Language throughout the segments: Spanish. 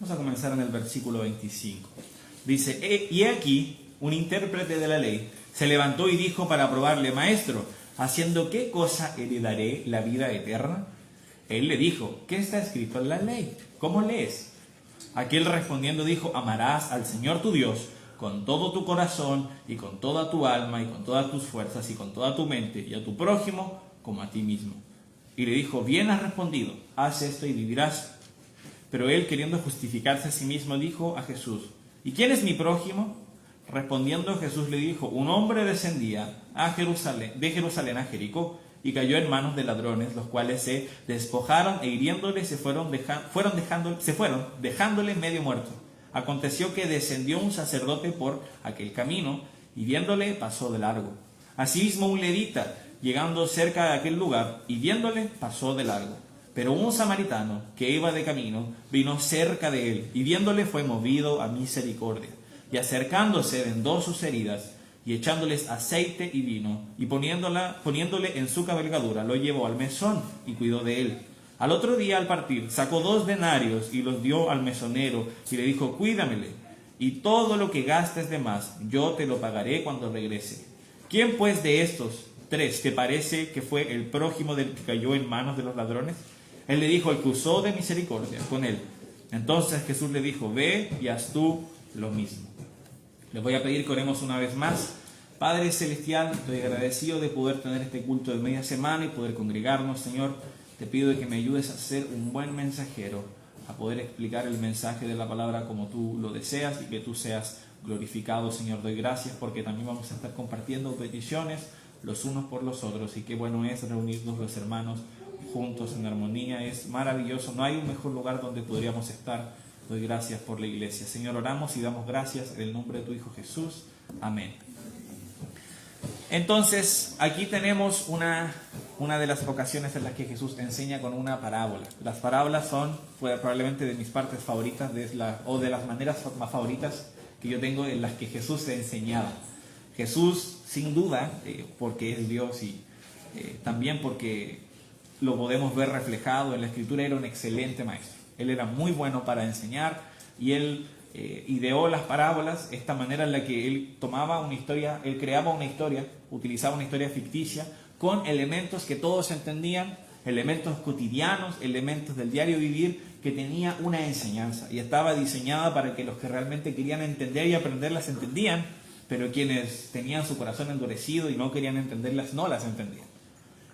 Vamos a comenzar en el versículo 25. Dice, y aquí un intérprete de la ley se levantó y dijo para probarle: Maestro, ¿haciendo qué cosa heredaré la vida eterna? Él le dijo: ¿qué está escrito en la ley? ¿Cómo lees? Aquel respondiendo dijo: amarás al Señor tu Dios con todo tu corazón y con toda tu alma y con todas tus fuerzas y con toda tu mente, y a tu prójimo como a ti mismo. Y le dijo: bien has respondido, haz esto y vivirás. Pero él, queriendo justificarse a sí mismo, dijo a Jesús: ¿y quién es mi prójimo? Respondiendo Jesús le dijo: un hombre descendía de Jerusalén a Jericó y cayó en manos de ladrones, los cuales se despojaron e hiriéndole se fueron dejándole medio muerto. Aconteció que descendió un sacerdote por aquel camino y viéndole pasó de largo. Asimismo un levita, llegando cerca de aquel lugar y viéndole pasó de largo. Pero un samaritano que iba de camino vino cerca de él y viéndole fue movido a misericordia. Y acercándose vendó sus heridas y echándoles aceite y vino y poniéndole en su cabalgadura lo llevó al mesón y cuidó de él. Al otro día al partir sacó 2 denarios y los dio al mesonero y le dijo: cuídamele, y todo lo que gastes de más yo te lo pagaré cuando regrese. ¿Quién pues de estos 3 te parece que fue el prójimo del que cayó en manos de los ladrones? Él le dijo: el que usó de misericordia con él. Entonces Jesús le dijo: ve y haz tú lo mismo. Les voy a pedir que oremos una vez más. Padre Celestial, estoy agradecido de poder tener este culto de media semana y poder congregarnos, Señor. Te pido de que me ayudes a ser un buen mensajero, a poder explicar el mensaje de la palabra como tú lo deseas y que tú seas glorificado, Señor. Doy gracias porque también vamos a estar compartiendo peticiones los unos por los otros, y qué bueno es reunirnos los hermanos juntos en armonía. Es maravilloso, no hay un mejor lugar donde podríamos estar. Doy gracias por la iglesia. Señor, oramos y damos gracias en el nombre de tu Hijo Jesús. Amén. Entonces, aquí tenemos una de las ocasiones en las que Jesús enseña con una parábola. Las parábolas son probablemente de mis partes favoritas o de las maneras más favoritas que yo tengo en las que Jesús se enseñaba. Jesús, sin duda, porque es Dios y también porque lo podemos ver reflejado en la Escritura, era un excelente maestro. Él era muy bueno para enseñar y él ideó las parábolas, esta manera en la que él tomaba una historia, él creaba una historia, utilizaba una historia ficticia con elementos que todos entendían, elementos cotidianos, elementos del diario vivir, que tenía una enseñanza y estaba diseñada para que los que realmente querían entender y aprenderlas entendían, pero quienes tenían su corazón endurecido y no querían entenderlas no las entendían.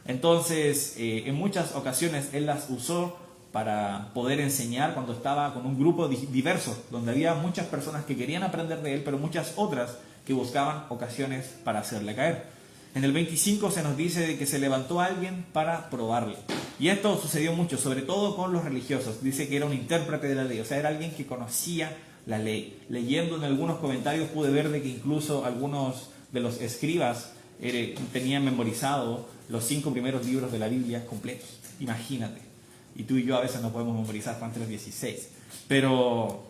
Entonces, en muchas ocasiones él las usó para poder enseñar cuando estaba con un grupo diverso, donde había muchas personas que querían aprender de él, pero muchas otras que buscaban ocasiones para hacerle caer. En el 25 se nos dice de que se levantó alguien para probarle. Y esto sucedió mucho, sobre todo con los religiosos. Dice que era un intérprete de la ley, o sea, era alguien que conocía la ley. Leyendo en algunos comentarios pude ver de que incluso algunos de los escribas tenían memorizado los 5 primeros libros de la Biblia completos. Imagínate. Y tú y yo a veces no podemos memorizar Juan 3:16, pero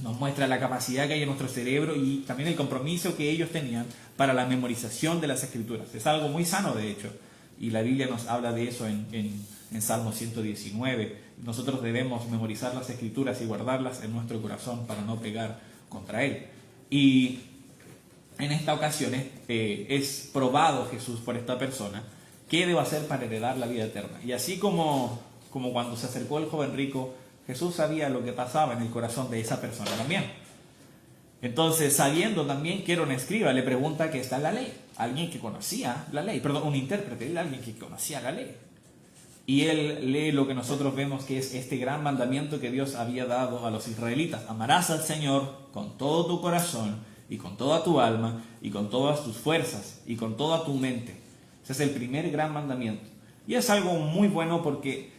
nos muestra la capacidad que hay en nuestro cerebro y también el compromiso que ellos tenían para la memorización de las Escrituras. Es algo muy sano, de hecho, y la Biblia nos habla de eso en Salmo 119. Nosotros debemos memorizar las Escrituras y guardarlas en nuestro corazón para no pegar contra Él. Y en esta ocasión es probado Jesús por esta persona: ¿qué debo hacer para heredar la vida eterna? Y así como cuando se acercó el joven rico, Jesús sabía lo que pasaba en el corazón de esa persona también. Entonces, sabiendo también que era un escriba, le pregunta qué está en la ley. Alguien que conocía la ley, un intérprete, alguien que conocía la ley. Y él lee lo que nosotros vemos que es este gran mandamiento que Dios había dado a los israelitas: amarás al Señor con todo tu corazón y con toda tu alma y con todas tus fuerzas y con toda tu mente. Ese es el primer gran mandamiento. Y es algo muy bueno porque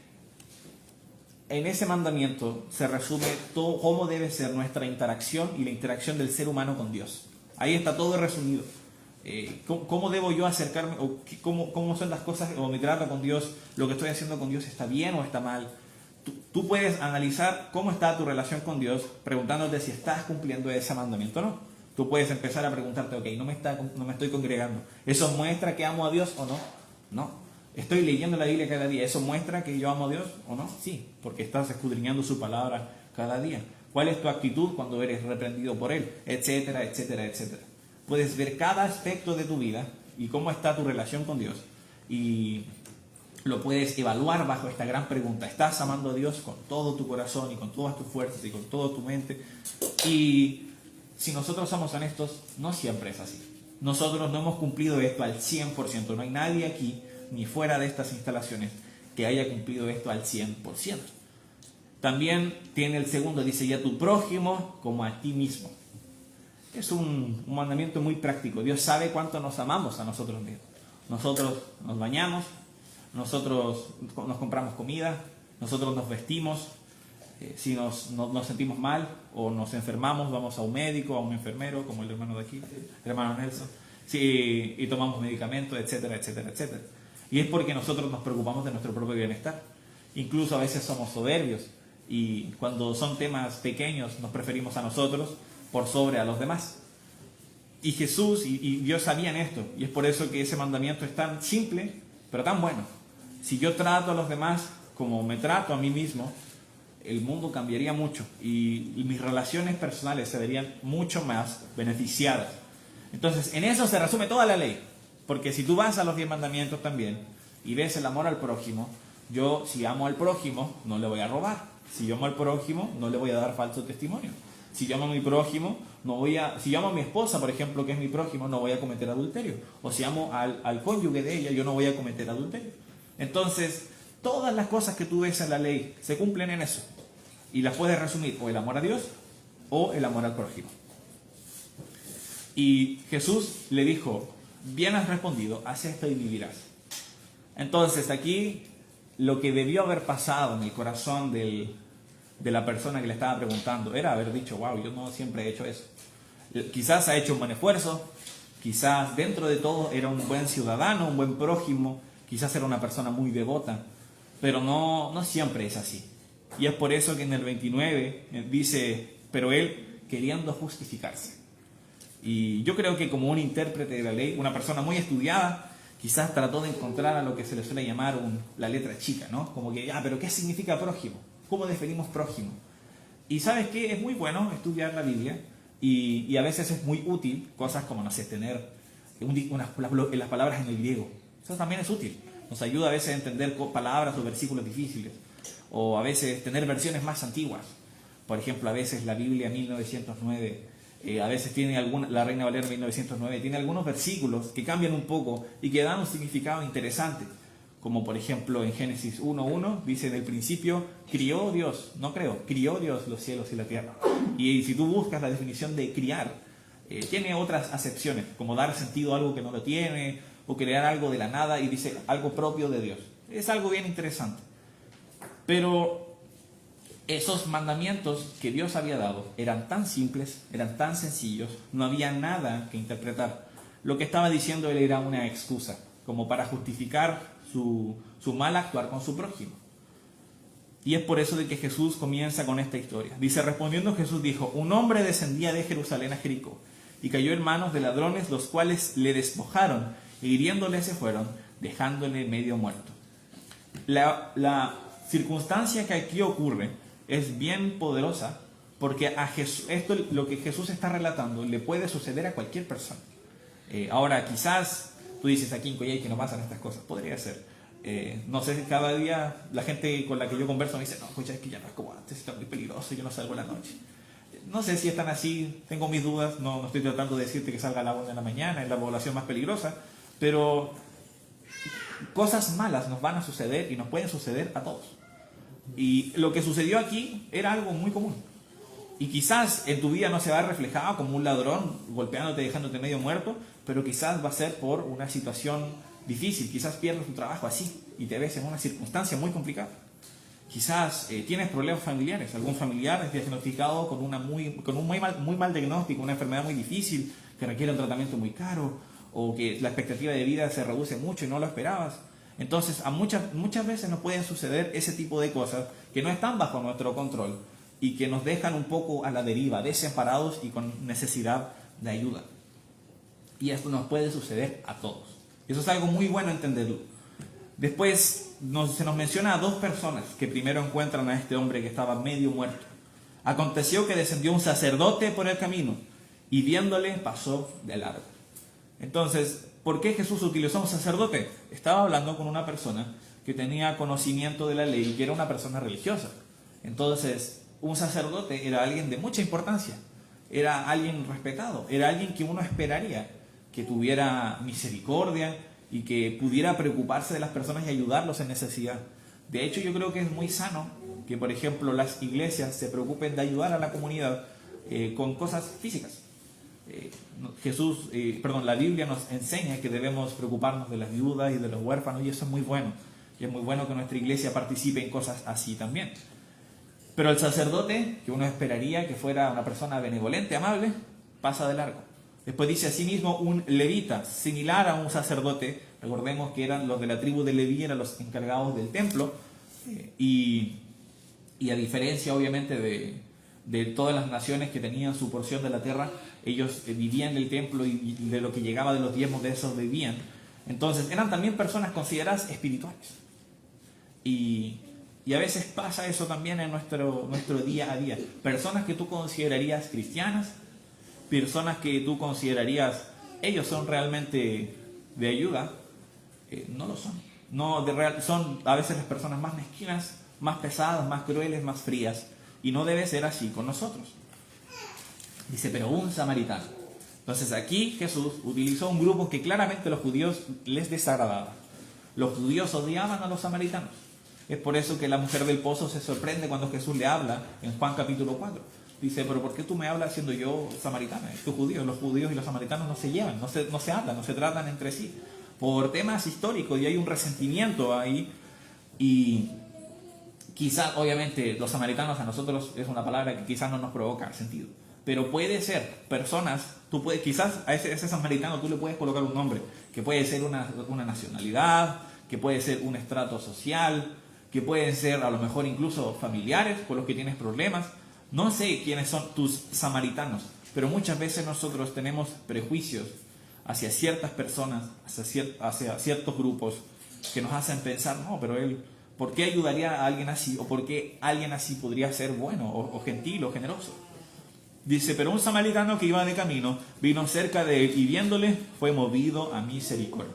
en ese mandamiento se resume todo cómo debe ser nuestra interacción y la interacción del ser humano con Dios. Ahí está todo resumido. ¿Cómo debo yo acercarme? O ¿cómo son las cosas? O mi trato con Dios, lo que estoy haciendo con Dios, ¿está bien o está mal? Tú puedes analizar cómo está tu relación con Dios preguntándote si estás cumpliendo ese mandamiento o no. Tú puedes empezar a preguntarte: ok, no me estoy congregando. ¿Eso muestra que amo a Dios o no? No. ¿Estoy leyendo la Biblia cada día? ¿Eso muestra que yo amo a Dios o no? Sí, porque estás escudriñando su palabra cada día? ¿Cuál es tu actitud cuando eres reprendido por Él? Etcétera, etcétera, etcétera. Puedes ver cada aspecto de tu vida y cómo está tu relación con Dios. Y lo puedes evaluar bajo esta gran pregunta. ¿Estás amando a Dios con todo tu corazón y con todas tus fuerzas y con toda tu mente? Y si nosotros somos honestos, no siempre es así. Nosotros no hemos cumplido esto al 100%. No hay nadie aquí, ni fuera de estas instalaciones, que haya cumplido esto al 100%. También tiene el segundo, dice, y a tu prójimo como a ti mismo. Es un mandamiento muy práctico. Dios sabe cuánto nos amamos a nosotros mismos. Nosotros nos bañamos, nosotros nos compramos comida, nosotros nos vestimos. Si nos sentimos mal o nos enfermamos, vamos a un médico, a un enfermero, como el hermano de aquí, el hermano Nelson, sí, y tomamos medicamentos, etcétera, etcétera, etcétera. Y es porque nosotros nos preocupamos de nuestro propio bienestar. Incluso a veces somos soberbios y cuando son temas pequeños nos preferimos a nosotros por sobre a los demás. Y Jesús y Dios sabían esto, y es por eso que ese mandamiento es tan simple, pero tan bueno. Si yo trato a los demás como me trato a mí mismo, el mundo cambiaría mucho y mis relaciones personales se verían mucho más beneficiadas. Entonces, en eso se resume toda la ley, porque si tú vas a los 10 mandamientos también y ves el amor al prójimo, yo si amo al prójimo no le voy a robar, si yo amo al prójimo no le voy a dar falso testimonio, si yo amo a mi prójimo si yo amo a mi esposa, por ejemplo, que es mi prójimo, no voy a cometer adulterio, o si amo al cónyuge de ella, yo no voy a cometer adulterio. Entonces, todas las cosas que tú ves en la ley se cumplen en eso. Y las puedes resumir o el amor a Dios o el amor al prójimo. Y Jesús le dijo, bien has respondido, haz esto y vivirás. Entonces aquí lo que debió haber pasado en el corazón de la persona que le estaba preguntando era haber dicho, wow, yo no siempre he hecho eso. Quizás ha hecho un buen esfuerzo, quizás dentro de todo era un buen ciudadano, un buen prójimo, quizás era una persona muy devota, pero no siempre es así. Y es por eso que en el 29 dice, pero él queriendo justificarse. Y yo creo que como un intérprete de la ley, una persona muy estudiada, quizás trató de encontrar a lo que se le suele llamar la letra chica, ¿no? Como que, pero ¿qué significa prójimo? ¿Cómo definimos prójimo? Y ¿sabes qué? Es muy bueno estudiar la Biblia y a veces es muy útil cosas como, no sé, tener las palabras en el griego. Eso también es útil. Nos ayuda a veces a entender palabras o versículos difíciles. O a veces tener versiones más antiguas. Por ejemplo, a veces la Biblia 1909, a veces tiene la Reina Valera 1909, tiene algunos versículos que cambian un poco y que dan un significado interesante. Como por ejemplo en Génesis 1:1 dice, en el principio crió Dios, no creo, crió Dios los cielos y la tierra. Y si tú buscas la definición de criar, tiene otras acepciones, como dar sentido a algo que no lo tiene, o crear algo de la nada y dice algo propio de Dios. Es algo bien interesante. Pero esos mandamientos que Dios había dado eran tan simples, eran tan sencillos, no había nada que interpretar. Lo que estaba diciendo él era una excusa, como para justificar su mal actuar con su prójimo. Y es por eso de que Jesús comienza con esta historia. Dice, respondiendo Jesús dijo, un hombre descendía de Jerusalén a Jericó y cayó en manos de ladrones, los cuales le despojaron y hiriéndole se fueron, dejándole medio muerto. La circunstancia que aquí ocurre es bien poderosa porque a Jesús, lo que Jesús está relatando le puede suceder a cualquier persona. Ahora quizás tú dices aquí en Coyhai que no pasan estas cosas, podría ser. No sé, cada día la gente con la que yo converso me dice, no, Coyhai, es que ya no es como antes, está muy peligroso, yo no salgo en la noche. No sé si están así, tengo mis dudas, no estoy tratando de decirte que salga a la 1 de la mañana, es la población más peligrosa, pero cosas malas nos van a suceder y nos pueden suceder a todos. Y lo que sucedió aquí era algo muy común. Y quizás en tu vida no se va a reflejado como un ladrón golpeándote, dejándote medio muerto, pero quizás va a ser por una situación difícil. Quizás pierdes tu trabajo así y te ves en una circunstancia muy complicada. Quizás tienes problemas familiares. Algún familiar es diagnosticado con un muy mal diagnóstico, una enfermedad muy difícil que requiere un tratamiento muy caro, o que la expectativa de vida se reduce mucho y no lo esperabas. Entonces, muchas veces nos pueden suceder ese tipo de cosas que no están bajo nuestro control y que nos dejan un poco a la deriva, desamparados y con necesidad de ayuda. Y esto nos puede suceder a todos. Eso es algo muy bueno entenderlo. Después se nos menciona a dos personas que primero encuentran a este hombre que estaba medio muerto. Aconteció que descendió un sacerdote por el camino y viéndole pasó de largo. Entonces, ¿por qué Jesús utilizó a un sacerdote? Estaba hablando con una persona que tenía conocimiento de la ley y que era una persona religiosa. Entonces, un sacerdote era alguien de mucha importancia, era alguien respetado, era alguien que uno esperaría que tuviera misericordia y que pudiera preocuparse de las personas y ayudarlos en necesidad. De hecho, yo creo que es muy sano que, por ejemplo, las iglesias se preocupen de ayudar a la comunidad con cosas físicas. La Biblia nos enseña que debemos preocuparnos de las viudas y de los huérfanos, y eso es muy bueno. Y es muy bueno que nuestra iglesia participe en cosas así también. Pero el sacerdote, que uno esperaría que fuera una persona benevolente, amable, pasa de largo. Después dice asimismo un levita, similar a un sacerdote. Recordemos que eran los de la tribu de Leví, eran los encargados del templo, y a diferencia obviamente de todas las naciones que tenían su porción de la tierra, ellos vivían del templo y de lo que llegaba de los diezmos de esos vivían. Entonces eran también personas consideradas espirituales. Y a veces pasa eso también en nuestro día a día. Personas que tú considerarías cristianas, personas que tú considerarías ellos son realmente de ayuda, no lo son. Son a veces las personas más mezquinas, más pesadas, más crueles, más frías. Y no debe ser así con nosotros. Dice, pero un samaritano. Entonces aquí Jesús utilizó un grupo que claramente a los judíos les desagradaba. Los judíos odiaban a los samaritanos. Es por eso que la mujer del pozo se sorprende cuando Jesús le habla en Juan capítulo 4. Dice, pero ¿por qué tú me hablas siendo yo samaritana? Tú judío. Los judíos y los samaritanos no se llevan, no se hablan, no se tratan entre sí. Por temas históricos, y hay un resentimiento ahí. Y quizás, obviamente, los samaritanos a nosotros es una palabra que quizás no nos provoca sentido. Pero puede ser personas, quizás a ese samaritano tú le puedes colocar un nombre, que puede ser una nacionalidad, que puede ser un estrato social, que pueden ser a lo mejor incluso familiares con los que tienes problemas. No sé quiénes son tus samaritanos, pero muchas veces nosotros tenemos prejuicios hacia ciertas personas, hacia ciertos grupos, que nos hacen pensar, no, pero ¿por qué ayudaría a alguien así? ¿O por qué alguien así podría ser bueno, o gentil, o generoso? Dice, pero un samaritano que iba de camino vino cerca de él y viéndole fue movido a misericordia.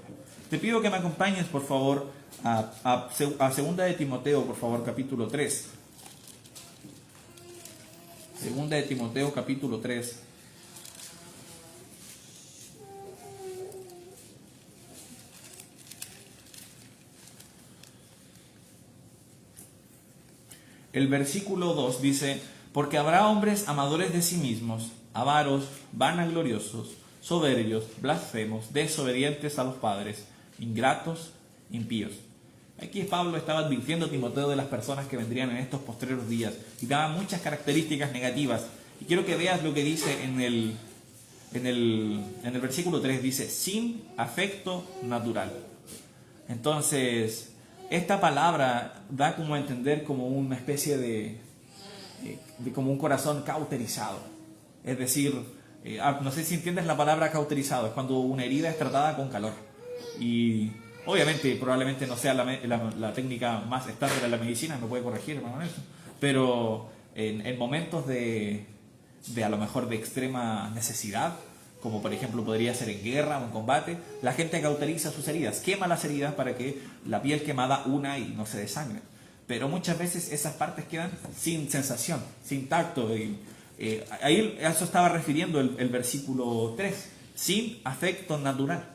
Te pido que me acompañes, por favor, a 2 de Timoteo, por favor, capítulo 3. 2 de Timoteo, capítulo 3. El versículo 2 dice, porque habrá hombres amadores de sí mismos, avaros, vanagloriosos, soberbios, blasfemos, desobedientes a los padres, ingratos, impíos. Aquí Pablo estaba advirtiendo a Timoteo de las personas que vendrían en estos postreros días y daba muchas características negativas. Y quiero que veas lo que dice en el versículo 3, dice, sin afecto natural. Entonces, esta palabra da como a entender como una especie de como un corazón cauterizado. Es decir, no sé si entiendes la palabra cauterizado, es cuando una herida es tratada con calor. Y obviamente, probablemente no sea la técnica más estándar de la medicina, me puede corregir, hermano Nelson, pero en momentos de a lo mejor de extrema necesidad, como por ejemplo podría ser en guerra o en combate, la gente cauteriza sus heridas, quema las heridas para que la piel quemada una y no se desangre. Pero muchas veces esas partes quedan sin sensación, sin tacto. Ahí a eso estaba refiriendo el versículo 3, sin afecto natural.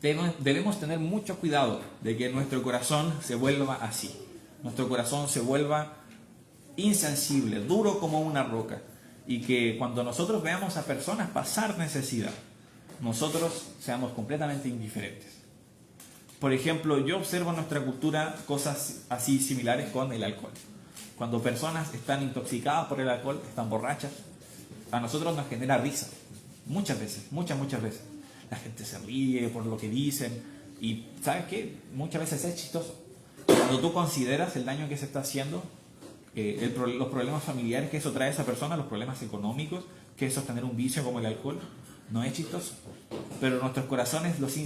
Debemos tener mucho cuidado de que nuestro corazón se vuelva así. Nuestro corazón se vuelva insensible, duro como una roca. Y que cuando nosotros veamos a personas pasar necesidad, nosotros seamos completamente indiferentes. Por ejemplo, yo observo en nuestra cultura cosas así similares con el alcohol. Cuando personas están intoxicadas por el alcohol, están borrachas, a nosotros nos genera risa. Muchas veces. La gente se ríe por lo que dicen. Y ¿sabes qué? Muchas veces es chistoso. Cuando tú consideras el daño que se está haciendo, los problemas familiares que eso trae a esa persona, los problemas económicos, que eso es tener un vicio como el alcohol, no es chistoso. Pero nuestros corazones los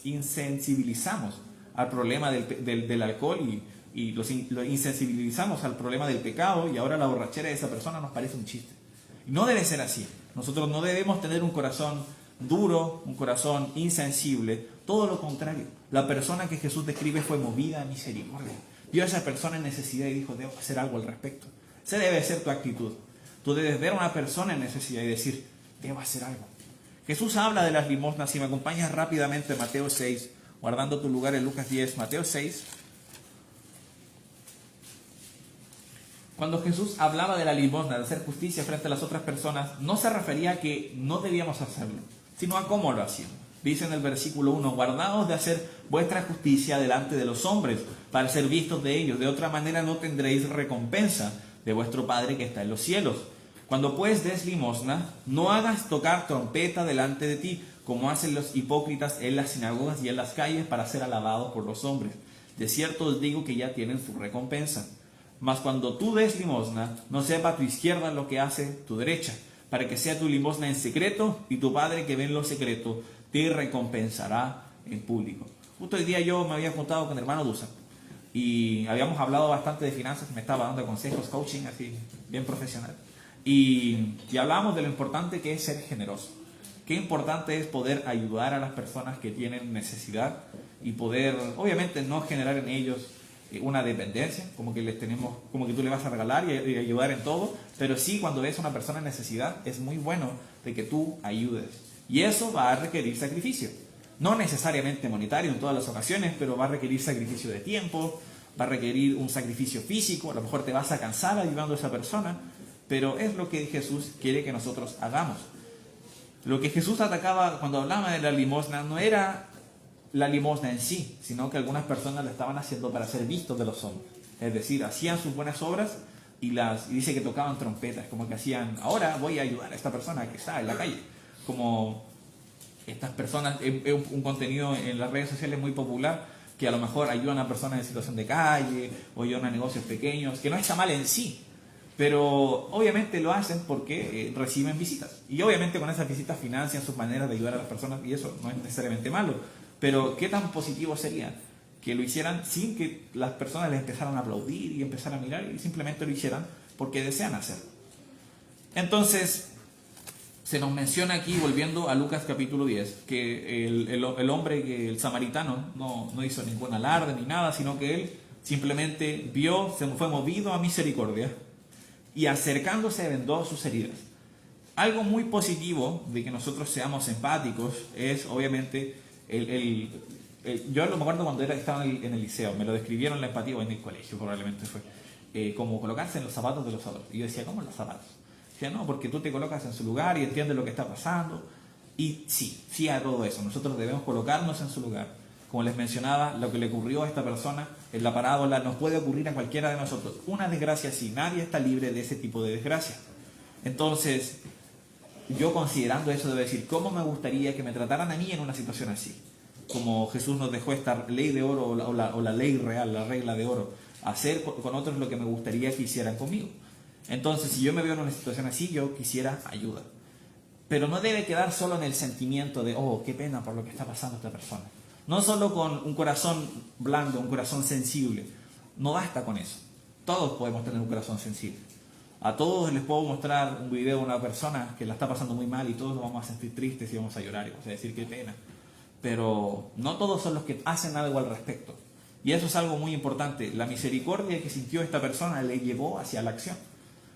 insensibilizamos al problema del alcohol lo insensibilizamos al problema del pecado y ahora la borrachera de esa persona nos parece un chiste. Y no debe ser así. Nosotros no debemos tener un corazón duro, un corazón insensible. Todo lo contrario. La persona que Jesús describe fue movida a misericordia. Vio a esa persona en necesidad y dijo, debo hacer algo al respecto. Esa debe ser tu actitud. Tú debes ver a una persona en necesidad y decir, debo hacer algo. Jesús habla de las limosnas. Si me acompañas rápidamente a Mateo 6, guardando tu lugar en Lucas 10, Mateo 6. Cuando Jesús hablaba de la limosna, de hacer justicia frente a las otras personas, no se refería a que no debíamos hacerlo, sino a cómo lo hacíamos. Dice en el versículo 1, guardaos de hacer vuestra justicia delante de los hombres, para ser vistos de ellos. De otra manera no tendréis recompensa de vuestro Padre que está en los cielos. Cuando pues des limosna, no hagas tocar trompeta delante de ti, como hacen los hipócritas en las sinagogas y en las calles, para ser alabados por los hombres. De cierto os digo que ya tienen su recompensa. Mas cuando tú des limosna, no sepa tu izquierda lo que hace tu derecha, para que sea tu limosna en secreto, y tu Padre que ve en lo secreto te recompensará en público. Justo hoy día yo me había juntado con el hermano Dusa y habíamos hablado bastante de finanzas, me estaba dando consejos, coaching, así, bien profesional. Y hablábamos de lo importante que es ser generoso. Qué importante es poder ayudar a las personas que tienen necesidad y poder, obviamente, no generar en ellos una dependencia, como que tú le vas a regalar y ayudar en todo, pero sí, cuando ves a una persona en necesidad, es muy bueno de que tú ayudes. Y eso va a requerir sacrificio. No necesariamente monetario en todas las ocasiones, pero va a requerir sacrificio de tiempo, va a requerir un sacrificio físico, a lo mejor te vas a cansar ayudando a esa persona, pero es lo que Jesús quiere que nosotros hagamos. Lo que Jesús atacaba cuando hablaba de la limosna no era la limosna en sí, sino que algunas personas la estaban haciendo para ser vistos de los hombres. Es decir, hacían sus buenas obras y dice que tocaban trompetas, como que hacían, ahora voy a ayudar a esta persona que está en la calle. Como estas personas, es un contenido en las redes sociales muy popular, que a lo mejor ayudan a personas en situación de calle, o ayudan a negocios pequeños, que no está mal en sí, pero obviamente lo hacen porque reciben visitas. Y obviamente con esas visitas financian sus maneras de ayudar a las personas, y eso no es necesariamente malo. Pero ¿qué tan positivo sería que lo hicieran sin que las personas les empezaran a aplaudir y empezaran a mirar, y simplemente lo hicieran porque desean hacerlo? Entonces, se nos menciona aquí, volviendo a Lucas capítulo 10, que el hombre, el samaritano, no hizo ningún alarde ni nada, sino que él simplemente vio, se fue movido a misericordia y acercándose vendó sus heridas. Algo muy positivo de que nosotros seamos empáticos es, obviamente, yo me acuerdo cuando estaba en el liceo, me lo describieron la empatía, o en el colegio probablemente fue, como colocarse en los zapatos de los otros. Y yo decía, ¿cómo en los zapatos? Decía, no, porque tú te colocas en su lugar y entiendes lo que está pasando. Y sí a todo eso. Nosotros debemos colocarnos en su lugar. Como les mencionaba, lo que le ocurrió a esta persona en la parábola nos puede ocurrir a cualquiera de nosotros. Una desgracia así, nadie está libre de ese tipo de desgracia. Entonces, yo considerando eso, debo decir, ¿cómo me gustaría que me trataran a mí en una situación así? Como Jesús nos dejó esta ley de oro o la ley real, la regla de oro, hacer con otros lo que me gustaría que hicieran conmigo. Entonces, si yo me veo en una situación así, yo quisiera ayuda. Pero no debe quedar solo en el sentimiento de, oh, qué pena por lo que está pasando esta persona. No solo con un corazón blando, un corazón sensible. No basta con eso. Todos podemos tener un corazón sensible. A todos les puedo mostrar un video de una persona que la está pasando muy mal y todos nos vamos a sentir tristes y vamos a llorar y vamos a decir qué pena. Pero no todos son los que hacen algo al respecto. Y eso es algo muy importante. La misericordia que sintió esta persona le llevó hacia la acción.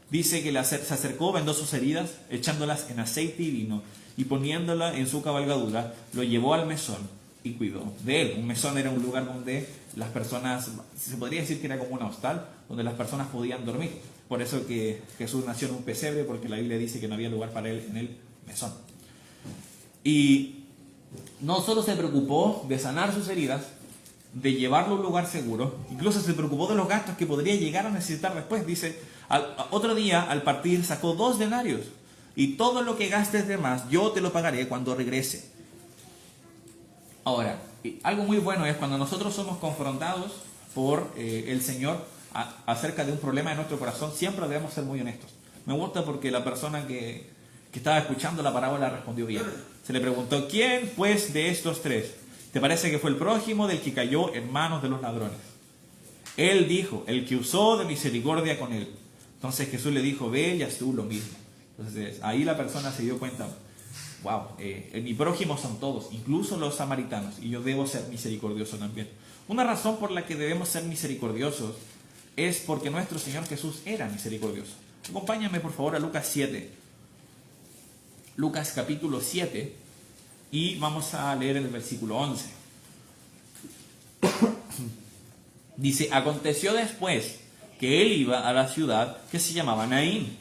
Dice que se acercó, vendó sus heridas, echándolas en aceite y vino, y poniéndola en su cabalgadura, lo llevó al mesón y cuidó de él. Un mesón era un lugar donde las personas, se podría decir que era como un hostal, donde las personas podían dormir. Por eso que Jesús nació en un pesebre, porque la Biblia dice que no había lugar para él en el mesón. Y no solo se preocupó de sanar sus heridas, de llevarlo a un lugar seguro, incluso se preocupó de los gastos que podría llegar a necesitar después. Dice, otro día al partir sacó 2 denarios, y todo lo que gastes de más yo te lo pagaré cuando regrese. Ahora, algo muy bueno es cuando nosotros somos confrontados por el Señor acerca de un problema de nuestro corazón, siempre debemos ser muy honestos. Me gusta porque la persona que estaba escuchando la parábola respondió bien. Se le preguntó, ¿quién pues de estos 3 te parece que fue el prójimo del que cayó en manos de los ladrones? Él dijo, el que usó de misericordia con él. Entonces Jesús le dijo, ve y haz tú lo mismo. Entonces ahí la persona se dio cuenta, wow, mi prójimo son todos, incluso los samaritanos, y yo debo ser misericordioso también. Una razón por la que debemos ser misericordiosos es porque nuestro Señor Jesús era misericordioso. Acompáñame por favor a Lucas 7. Lucas capítulo 7 y vamos a leer el versículo 11. Dice, aconteció después que él iba a la ciudad que se llamaba Naín,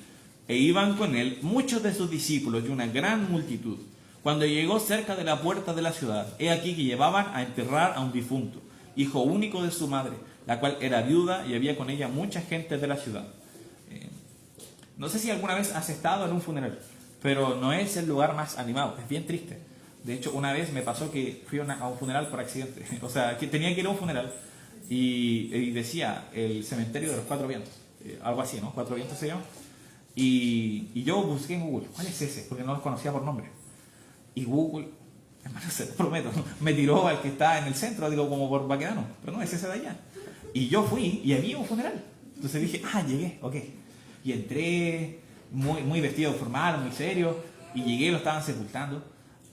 e iban con él muchos de sus discípulos y una gran multitud. Cuando llegó cerca de la puerta de la ciudad, he aquí que llevaban a enterrar a un difunto, hijo único de su madre, la cual era viuda y había con ella mucha gente de la ciudad. No sé si alguna vez has estado en un funeral, pero no es el lugar más animado, es bien triste. De hecho, una vez me pasó que fui a un funeral por accidente, o sea, que tenía que ir a un funeral y decía el cementerio de los Cuatro Vientos, algo así, ¿no? Cuatro Vientos se llama. Y yo busqué en Google, ¿cuál es ese? Porque no los conocía por nombre. Y Google, hermano, se lo prometo, me tiró al que está en el centro, digo, como por Baquedano, pero no, es ese de allá. Y yo fui y había un funeral. Entonces dije, llegué, ok. Y entré muy vestido formal, muy serio, y llegué y lo estaban sepultando.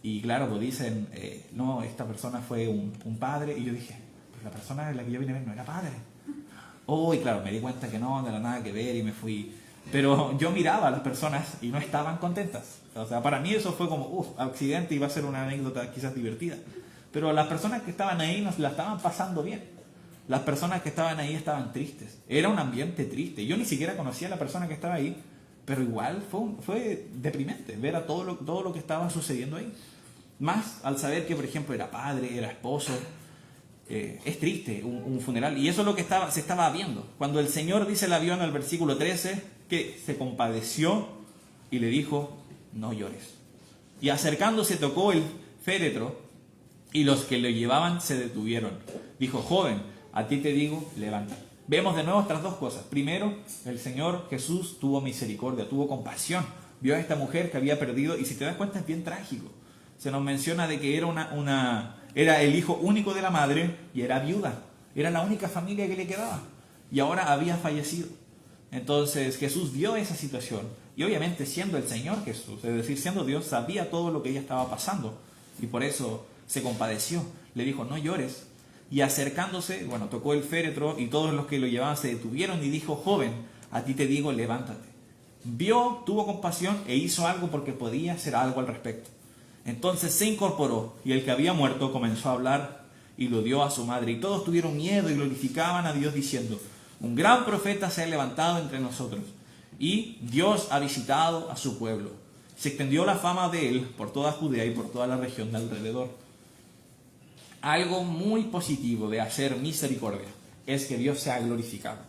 Y claro, pues dicen, no, esta persona fue un padre. Y yo dije, pues la persona en la que yo vine a ver no era padre. Y claro, me di cuenta que no era nada que ver y me fui. Pero yo miraba a las personas y no estaban contentas. O sea, para mí eso fue como, accidente, iba a ser una anécdota quizás divertida. Pero las personas que estaban ahí nos la estaban pasando bien. Las personas que estaban ahí estaban tristes. Era un ambiente triste. Yo ni siquiera conocía a la persona que estaba ahí, pero igual fue deprimente ver a todo lo que estaba sucediendo ahí. Más al saber que, por ejemplo, era padre, era esposo. Es triste un funeral. Y eso es lo que se estaba viendo. Cuando el Señor dice, la vio en el versículo 13, que se compadeció y le dijo, no llores. Y acercándose tocó el féretro y los que lo llevaban se detuvieron. Dijo, joven, a ti te digo, levántate. Vemos de nuevo estas dos cosas. Primero, el Señor Jesús tuvo misericordia, tuvo compasión. Vio a esta mujer que había perdido, y si te das cuenta es bien trágico. Se nos menciona de que era el hijo único de la madre y era viuda. Era la única familia que le quedaba. Y ahora había fallecido. Entonces Jesús vio esa situación. Y obviamente siendo el Señor Jesús, es decir, siendo Dios, sabía todo lo que ella estaba pasando. Y por eso se compadeció. Le dijo, no llores. Y acercándose, tocó el féretro y todos los que lo llevaban se detuvieron y dijo, joven, a ti te digo, levántate. Vio, tuvo compasión e hizo algo porque podía hacer algo al respecto. Entonces se incorporó y el que había muerto comenzó a hablar y lo dio a su madre. Y todos tuvieron miedo y glorificaban a Dios diciendo, un gran profeta se ha levantado entre nosotros y Dios ha visitado a su pueblo. Se extendió la fama de él por toda Judea y por toda la región de alrededor. Algo muy positivo de hacer misericordia es que Dios sea glorificado.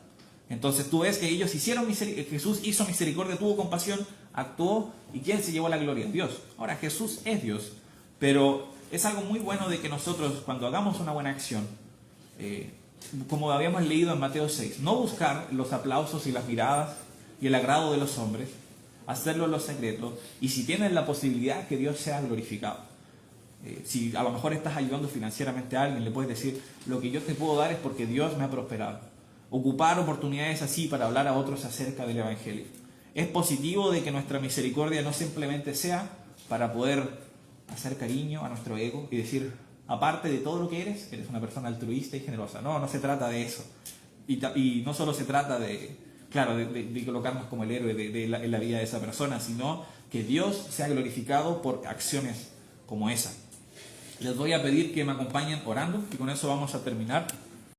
Entonces tú ves que ellos hicieron misericordia, Jesús hizo misericordia, tuvo compasión, actuó, y ¿quién se llevó la gloria? Dios. Ahora, Jesús es Dios, pero es algo muy bueno de que nosotros, cuando hagamos una buena acción, como habíamos leído en Mateo 6, no buscar los aplausos y las miradas y el agrado de los hombres, hacerlo en lo secreto, y si tienes la posibilidad, que Dios sea glorificado. Si a lo mejor estás ayudando financieramente a alguien, le puedes decir, lo que yo te puedo dar es porque Dios me ha prosperado. Ocupar oportunidades así para hablar a otros acerca del Evangelio. Es positivo de que nuestra misericordia no simplemente sea para poder hacer cariño a nuestro ego y decir, aparte de todo lo que eres una persona altruista y generosa. No se trata de eso. Y no solo se trata de colocarnos como el héroe en la vida de esa persona, sino que Dios sea glorificado por acciones como esa. Les voy a pedir que me acompañen orando y con eso vamos a terminar.